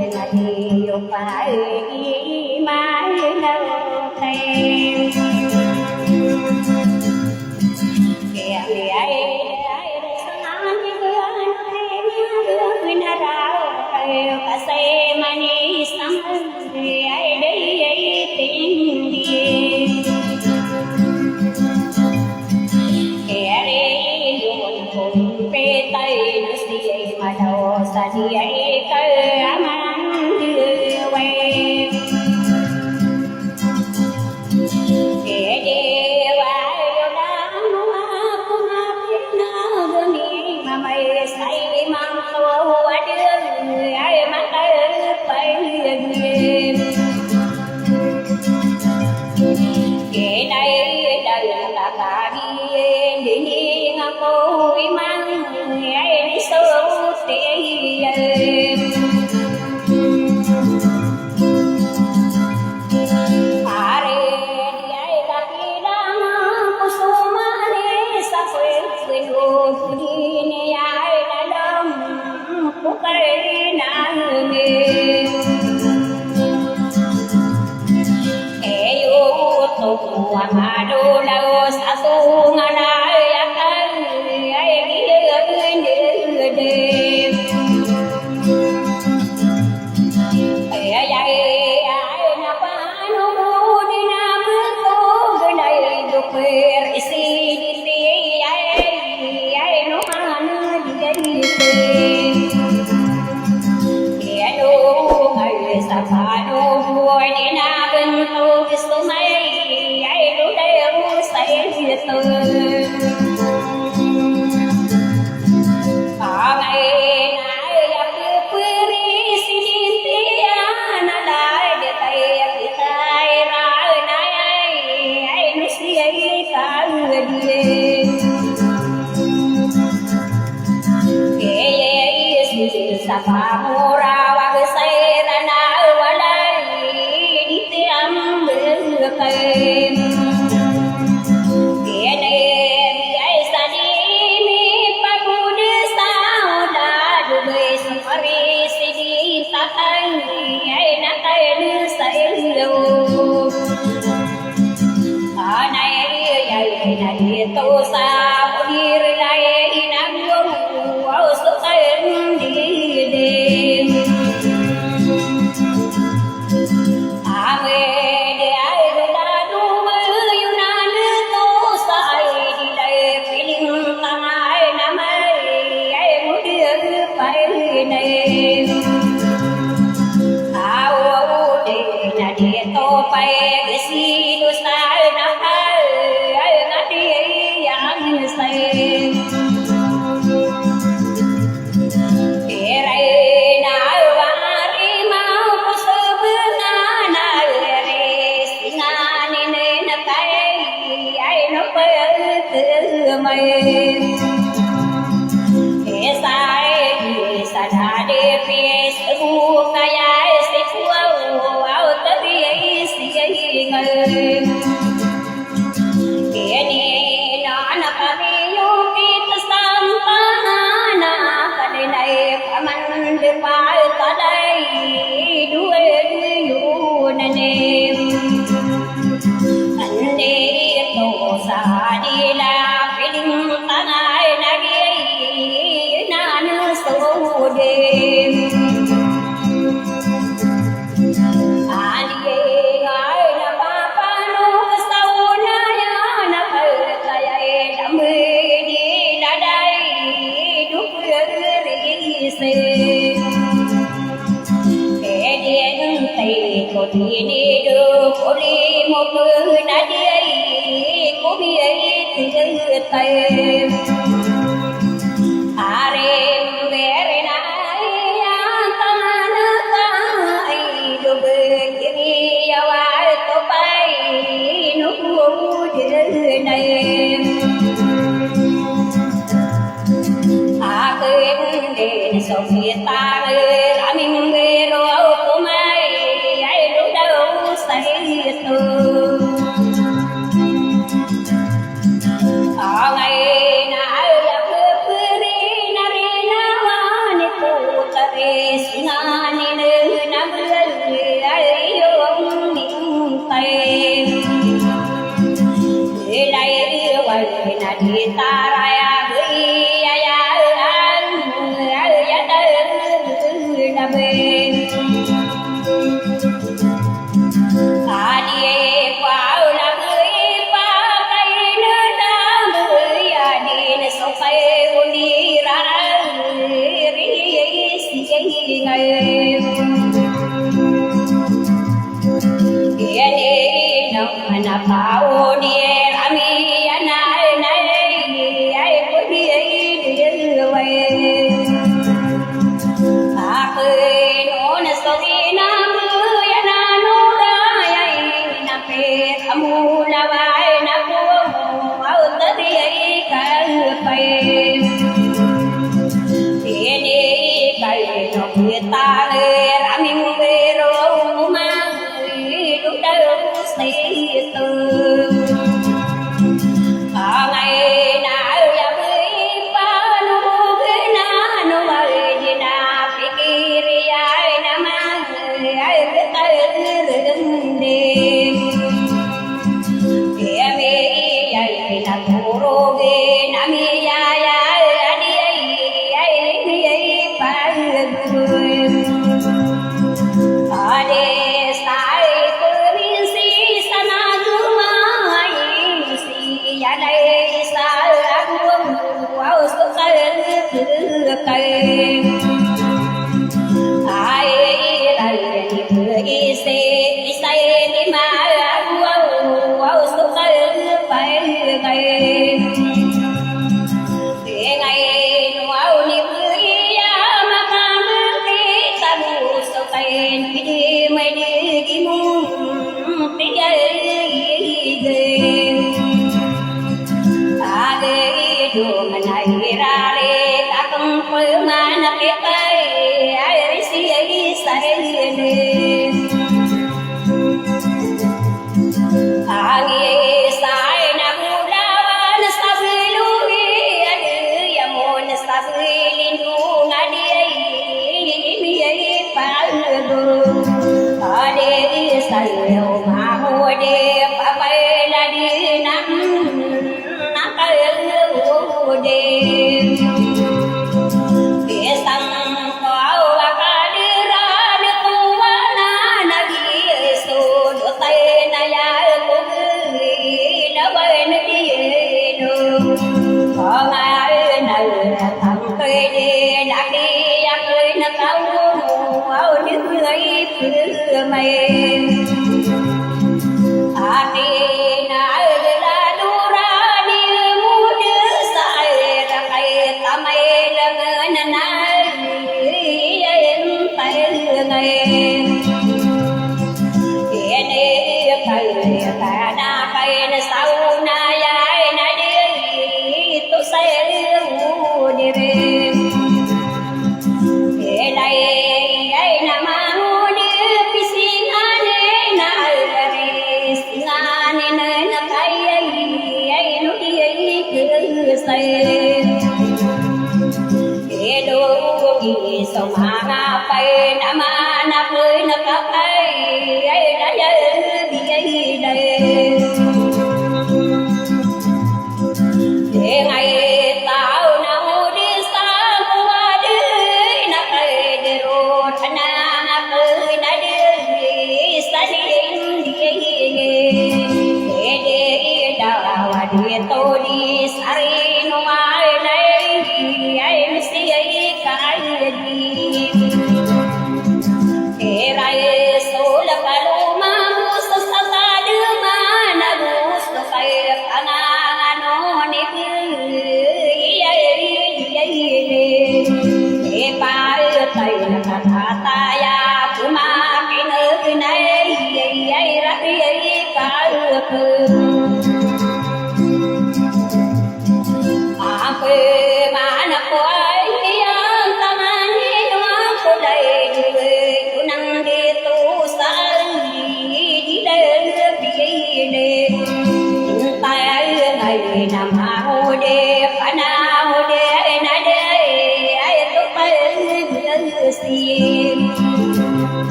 này phải đi mãi đâu thêm kẻ người ấy sáng như gương na ra cả xe mà đi sáng người ấy đấy tình đi kẻ đi luôn cùng về tay nó xì mà đầu xa đi ấy cơ mang đưa quay kẻ đi vào đã cũng biết nó gương đi mà mày say mang tô đưa người ai mang tay phải người kẻ đây đây là cả đi đi ngang môi mang người ai đi sâu tiền mà đô lâu xa xu ngà nai akan ai kia đêm ai ai na pa no đi na bước tôi này được về si đi ai nó ăn đi kia đô ngày sa pha đô vui đi na bên tôi cái số mấy từ ngày nay gặp quê xin tia na đại để tay tay ra nay ai nó xí cả người đi kể gì sa pha mora và cái say ra na ở đây đi tiêm được cây tô sao đi lại nắng gông áo sốt em đi đêm ame để ai đã đủ mơ yêu na nước tô sai đi đây feeling tăng ai nam ai muốn đưa phải này áo để na để tô phải cái gì đồ sai na kẻ sai sa đa để phía sẽ bu cái ai sẽ thua áo tới ấy sẽ người kẻ đi nó là cái yêu kita sampai na cái này phải mang được phải ta đây đuôi yêu nên anh đi tổ xa đi là đêm ai ai na papa no sau na phải đam mê đi là đây đúc rì xe kẻ điên tay cô đi được cô đi một người đã đi cô biết từ tay sầu phía ta đã mình về rồi cô mai ai lúc đâu say từ ở ngày tao đi ami anai nai ai có đi về ta cười nó là sao đi nam ya na no ra ai na pe amu la vai na ko au ta đi ai cả phải ini kai no kita le rami mero ma du đâu si tu ngày nào ya bui pa nu na nu mai di na pikir ai na ma ai ta de me ai na turo ge na mi ya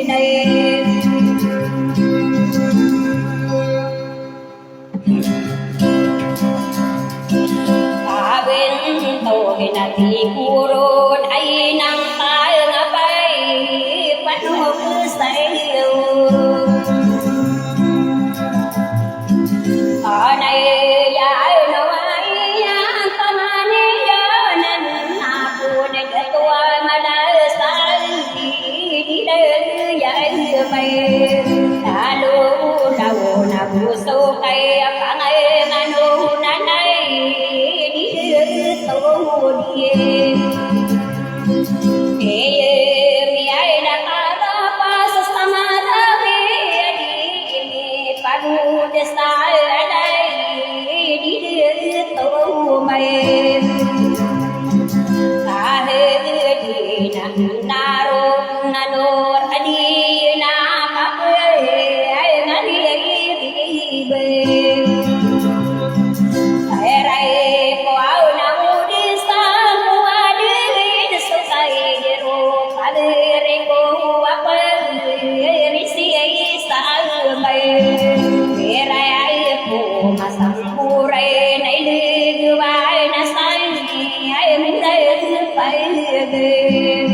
đây ta bên tổ cái là thì cu rô ai năng ta ngã bay bắt hồ cứ say ở đây giải nó ai tâm anh nhớ nên à buồn để tôi mà đã sai đi đây giải mày đã lu đầu nào bu sâu cây phẳng ấy mà nu nãy nay đi tôi đi mi ai đã ta pas sama tapi di padu desa tu mày ta he di na ro na no adi na pa ai na di be ai rai ko au na u di sa ko adi di so sai de ro pa de re ko apa ri si ai sa mai rai ai ko ma sam pu rai nai vai na sai ai mình đây phải về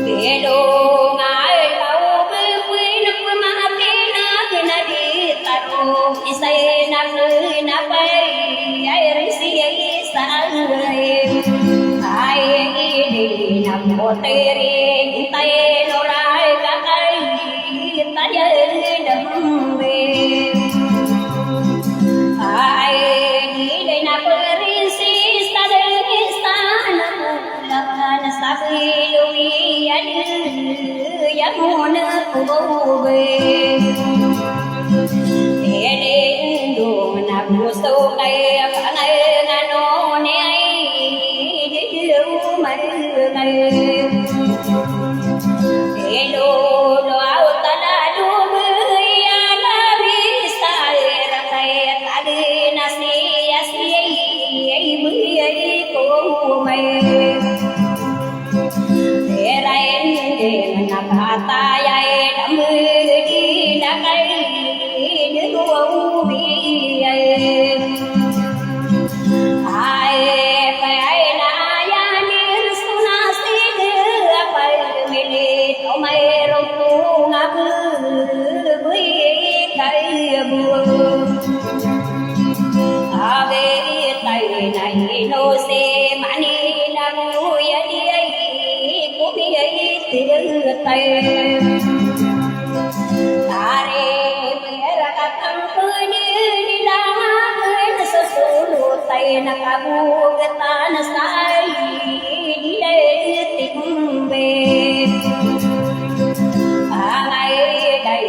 cái đồ ngài đâu với quý nước mà pin na đi ta ro isai na bay ai risi ai sa ai đi na một teri tay nó lại cả tay ta dây đầm về ai đi đây na perisi istana bulan sabi lui ya mon ko be để đồ na bu sâu cây cả ngày ngano ne ai đi yêu mấy ngày để đồ đồ áo ta đã đủ bơi na bi sai ra cây ta đi na si ai bơi ai cô mày để đây để na ta ai đam đi đã cây để đua bi ai phải na ya ni suna si đưa phải mê tao mày rong tu ngáp bơi cây buồn ave tay này nô se mani nam ya đi ai cũng đi ai từ tay tare mera katam ni la ke sesulu tay na kabu gata na sai đi đây tình về ai đây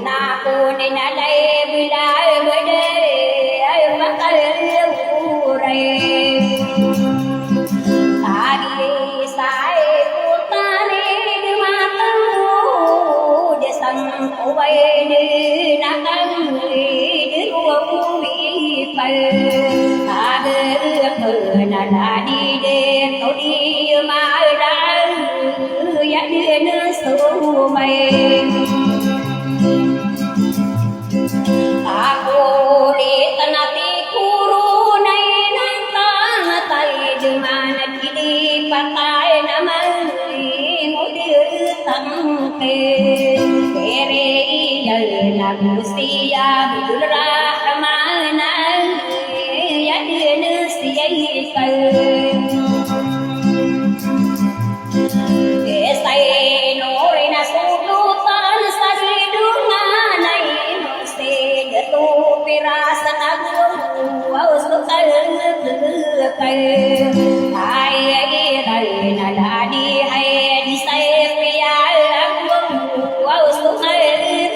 na cô nên na đây bi lai bơi đây ai bắt tay u ray ta đi sai cô ta đi mà tu để sang cô bay đi na căng đi ruộng bị bay ta đưa na la đi để tôi đi mà đã ya đi nơi sâu mây aku di tanah tikuru nai nanta tai dengan di pantai nama mudir tangke kere yal nagusia bidul rahmana ya din siai kal esai nore na sudutan sadidungan tu pirasa aku aus kal ai ai na la di hai di sai pia aku aus kal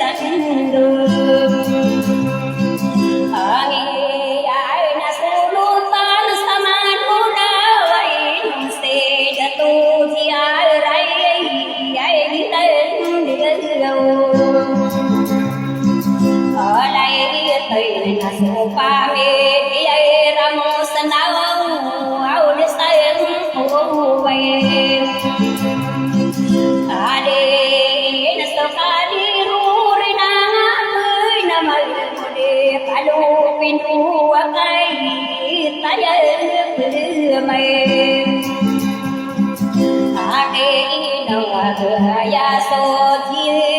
tandu angi ai na sulutan sama duna wai se jatu di ai ai di tan ở đây tùy là số ba mê ai ra mô san đâu viên đu cái tay mày đi đâu ya so chi